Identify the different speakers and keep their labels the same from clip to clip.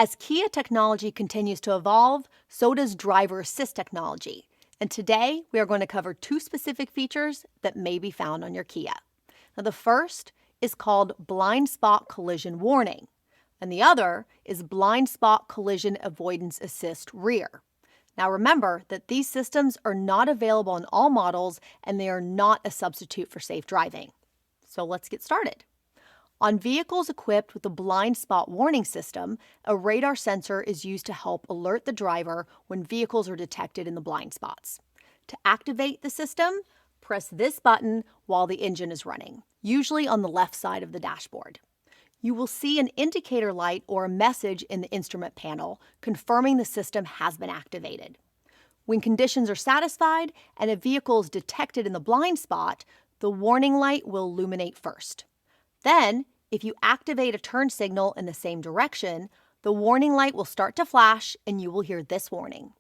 Speaker 1: As Kia technology continues to evolve, so does driver assist technology. And today, we are going to cover two specific features that may be found on your Kia. Now, the first is called Blind-Spot Collision Warning, and the other is Blind-Spot Collision-Avoidance Assist Rear. Now, remember that these systems are not available on all models, and they are not a substitute for safe driving. So let's get started. On vehicles equipped with a blind spot warning system, a radar sensor is used to help alert the driver when vehicles are detected in the blind spots. To activate the system, press this button while the engine is running, usually on the left side of the dashboard. You will see an indicator light or a message in the instrument panel confirming the system has been activated. When conditions are satisfied and a vehicle is detected in the blind spot, the warning light will illuminate first. Then, if you activate a turn signal in the same direction, the warning light will start to flash and you will hear this warning.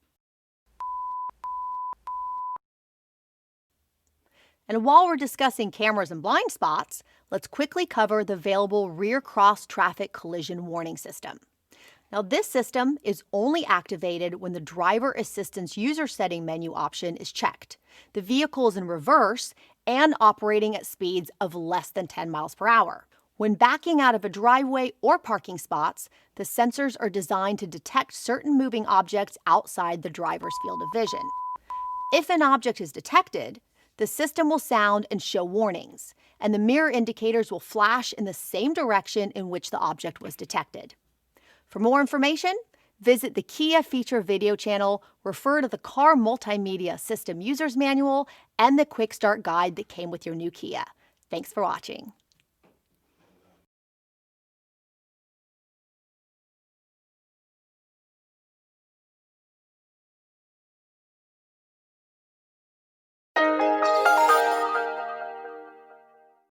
Speaker 1: And while we're discussing cameras and blind spots, let's quickly cover the available rear cross traffic collision warning system. Now, this system is only activated when the driver assistance user setting menu option is checked, the vehicle is in reverse, and operating at speeds of less than 10 miles per hour. When backing out of a driveway or parking spots, the sensors are designed to detect certain moving objects outside the driver's field of vision. If an object is detected, the system will sound and show warnings, and the mirror indicators will flash in the same direction in which the object was detected. For more information, visit the Kia Feature video channel, refer to the Car Multimedia System User's Manual, and the Quick Start Guide that came with your new Kia. Thanks for watching.